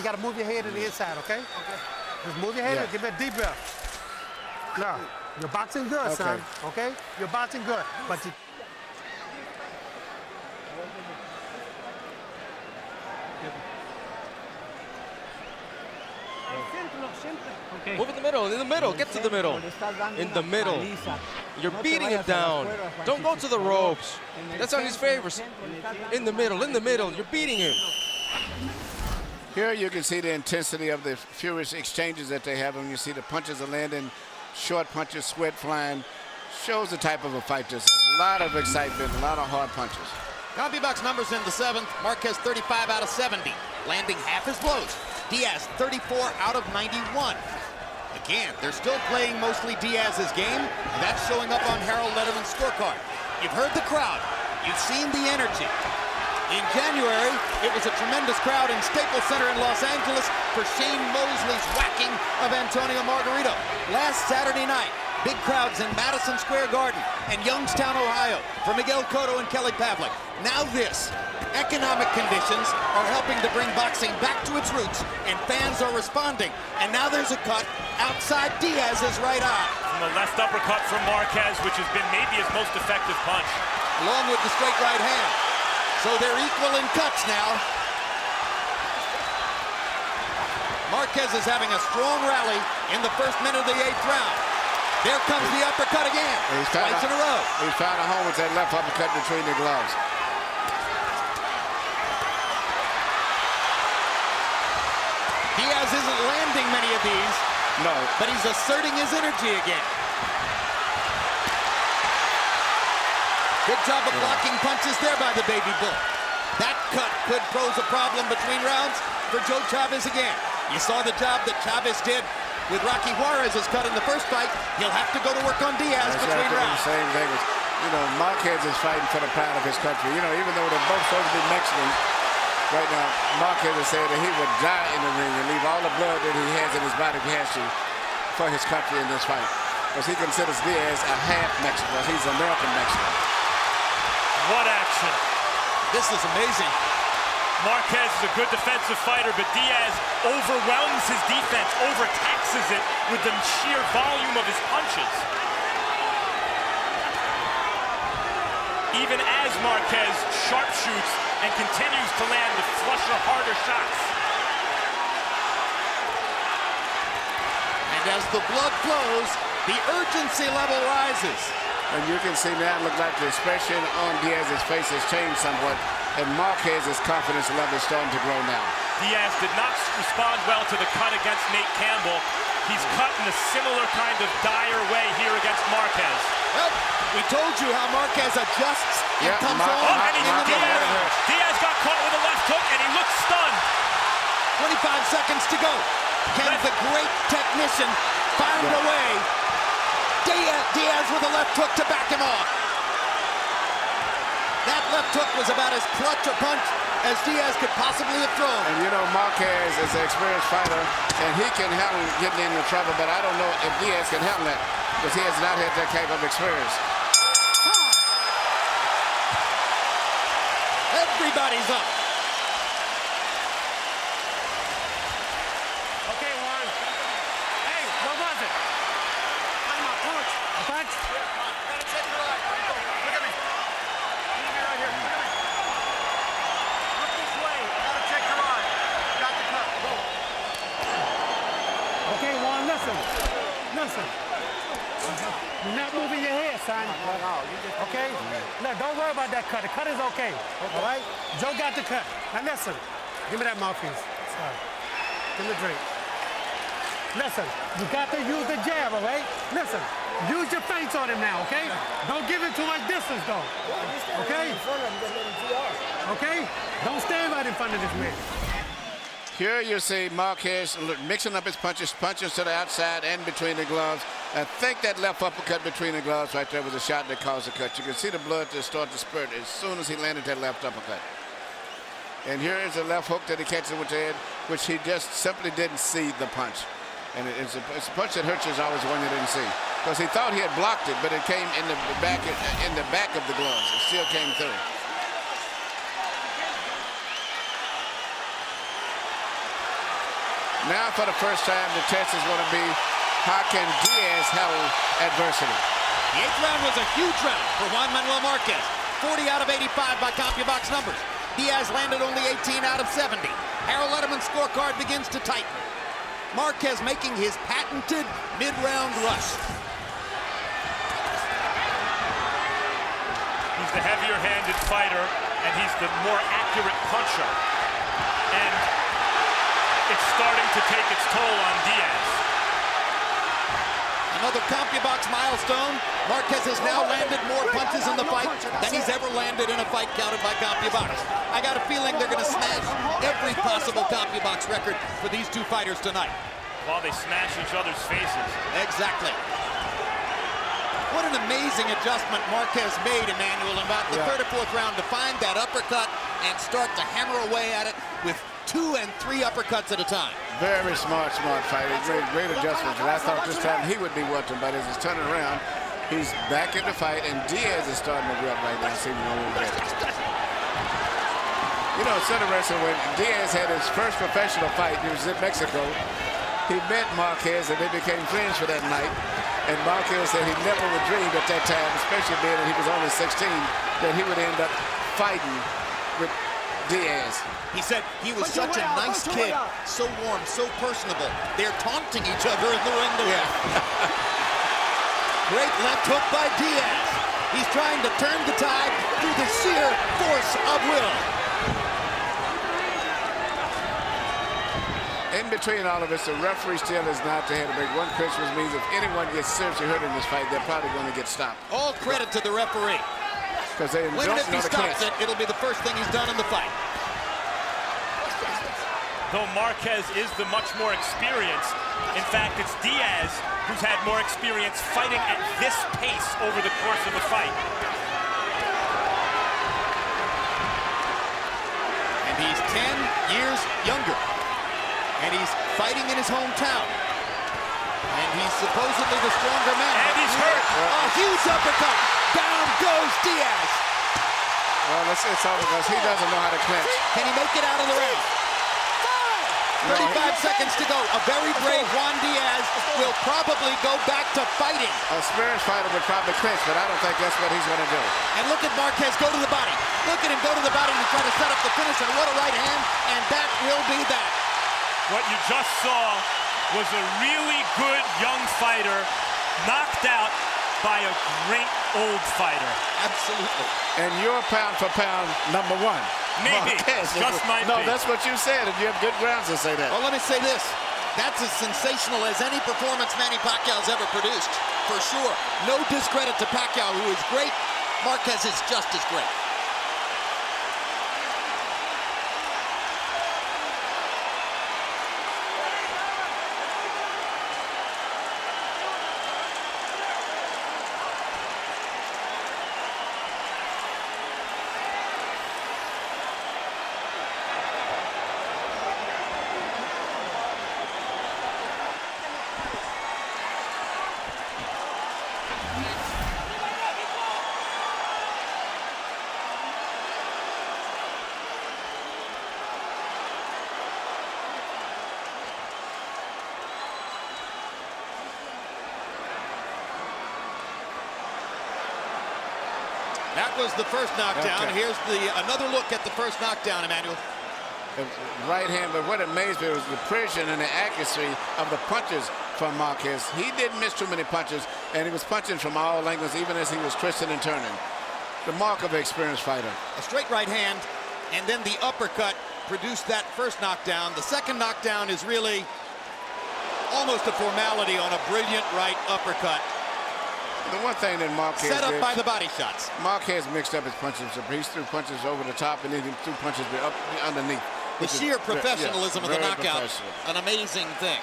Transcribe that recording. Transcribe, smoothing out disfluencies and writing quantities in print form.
you got to move your head to the inside, okay? Just move your head and give it a deep breath. No, you're boxing good, son, okay? You're boxing good, but you... Okay. Move in the middle, get to the middle. In the middle. You're beating him down. Don't go to the ropes. That's on his favors. In the middle, you're beating him. Here you can see the intensity of the furious exchanges that they have, and you see the punches are landing, short punches, sweat flying. Shows the type of a fight. There's a lot of excitement, a lot of hard punches. CompuBox numbers in the 7th. Marquez 35 out of 70, landing half his blows. Diaz 34 out of 91. Again, they're still playing mostly Diaz's game, and that's showing up on Harold Lederman's scorecard. You've heard the crowd. You've seen the energy. In January, it was a tremendous crowd in Staples Center in Los Angeles for Shane Mosley's whacking of Antonio Margarito. Last Saturday night, big crowds in Madison Square Garden and Youngstown, Ohio for Miguel Cotto and Kelly Pavlik. Now this. Economic conditions are helping to bring boxing back to its roots, and fans are responding. And now there's a cut outside Diaz's right eye. From the left uppercut from Marquez, which has been maybe his most effective punch. Along with the straight right hand. So they're equal in cuts now. Marquez is having a strong rally in the first minute of the 8th round. There comes the uppercut again. Twice in a row. He's found a home with that left uppercut between the gloves. Diaz isn't landing many of these. No. But he's asserting his energy again. Good job of blocking punches there by the baby bull. That cut could pose a problem between rounds for Joe Chavez again. You saw the job that Chavez did with Rocky Juarez's cut in the first fight. He'll have to go to work on Diaz between rounds. The same thing as, Marquez is fighting for the pride of his country. Even though they're both supposed to be Mexican, right now, Marquez has said that he would die in the ring and leave all the blood that he has in his body if he has to for his country in this fight. Because he considers Diaz a half Mexican. He's American Mexican. What action. This is amazing. Marquez is a good defensive fighter, but Diaz overwhelms his defense, overtaxes it with the sheer volume of his punches. Even as Marquez sharpshoots and continues to land the flusher, harder shots. And as the blood flows, the urgency level rises. And you can see now, it looks like the expression on Diaz's face has changed somewhat, and Marquez's confidence level is starting to grow now. Diaz did not respond well to the cut against Nate Campbell. He's cut in a similar kind of dire way here against Marquez. Well, we told you how Marquez adjusts and comes on and in the middle. Diaz got caught with a left hook, and he looks stunned. 25 seconds to go. Can the great technician find a way? Diaz with a left hook to back him off. That left hook was about as clutch a punch as Diaz could possibly have thrown. And Marquez is an experienced fighter, and he can handle getting into trouble, but I don't know if Diaz can handle that, because he has not had that type of experience. Everybody's up. Okay, Juan. Hey, what was it? My punch. A punch? Gotta check your eye. Look at me. Look at me right here. Look at me. Look this way. Gotta check your eye. Got the cut. Go. Okay, Juan, listen. Listen. You're not moving your head, son. Okay? Look, don't worry about that cut. The cut is okay. All right? Joe got the cut. Now listen. Give me that mouthpiece. Sorry. Give me the drink. Listen, you got to use the jab, all right? Listen, use your feints on him now, okay? Don't give him too much distance, though. Okay? Okay? Don't stand right in front of this man. Here you see Marquez mixing up his punches to the outside and between the gloves. I think that left uppercut between the gloves right there was a shot that caused the cut. You can see the blood just start to spurt as soon as he landed that left uppercut. And here is a left hook that he catches with the head, which he just simply didn't see the punch. And it's a punch that hurts is always one you didn't see, because he thought he had blocked it, but it came in the back of the gloves. It still came through. Now for the first time, the test is going to be how can Diaz handle adversity. The 8th round was a huge round for Juan Marquez. 40 out of 85 by CompuBox numbers. Diaz landed only 18 out of 70. Harold Letterman's scorecard begins to tighten. Marquez making his patented mid-round rush. He's the heavier-handed fighter, and he's the more accurate puncher. And it's starting to take its toll on Diaz. Another CompuBox milestone. Marquez has now landed more punches in the fight than he's ever landed in a fight counted by CompuBox. I got a feeling they're going to smash every possible CompuBox record for these two fighters tonight. While they smash each other's faces. Exactly. What an amazing adjustment Marquez made, Emmanuel, in about the 3rd or 4th round to find that uppercut and start to hammer away at it with 2 and 3 uppercuts at a time. Very smart fighter. He made great adjustments. And I thought this time he would be watching, but as he's turning around, he's back in the fight, and Diaz is starting to grab right now. See him a little bit. You know, center wrestling, when Diaz had his first professional fight, he was in Mexico. He met Marquez, and they became friends for that night. And Marquez said he never would dream at that time, especially being that he was only 16, that he would end up fighting with Diaz. He said he was such a nice kid, so warm, so personable. They're taunting each other in the ring together. Great left hook by Diaz. He's trying to turn the tide through the sheer force of will. In between all of us, the referee still is not to have a big one clinch, which means if anyone gets seriously hurt in this fight, they're probably going to get stopped. All credit to the referee. Because they When if he stops it, it'll be the first thing he's done in the fight. Though Marquez is the much more experienced, in fact, it's Diaz who's had more experience fighting at this pace over the course of the fight. And he's 10 years younger. And he's fighting in his hometown. And he's supposedly the stronger man. And he's hurt. A huge uppercut. Down goes Diaz. Well, it's all because he doesn't know how to clinch. Can he make it out of the round? 35 seconds to go. A very brave Juan Diaz will probably go back to fighting. A experienced fighter would probably clinch, but I don't think that's what he's going to do. And look at Marquez go to the body. Look at him go to the body to try to set up the finish. And what a right hand. And that will be that. What you just saw was a really good young fighter knocked out by a great old fighter. Absolutely. And you're pound for pound number 1. Maybe. Just might be. No, that's what you said, and you have good grounds to say that. Well, let me say this. That's as sensational as any performance Manny Pacquiao's ever produced, for sure. No discredit to Pacquiao, who is great. Marquez is just as great. That was the first knockdown. Okay. Here's another look at the first knockdown, Emmanuel. Right hand, but what amazed me was the precision and the accuracy of the punches from Marquez. He didn't miss too many punches, and he was punching from all angles, even as he was twisting and turning. The mark of an experienced fighter. A straight right hand, and then the uppercut produced that first knockdown. The second knockdown is really almost a formality on a brilliant right uppercut. The one thing that Marquez set up by the body shots. Marquez mixed up his punches. He threw punches over the top, and then he threw punches up underneath. The sheer professionalism of the knockout, an amazing thing.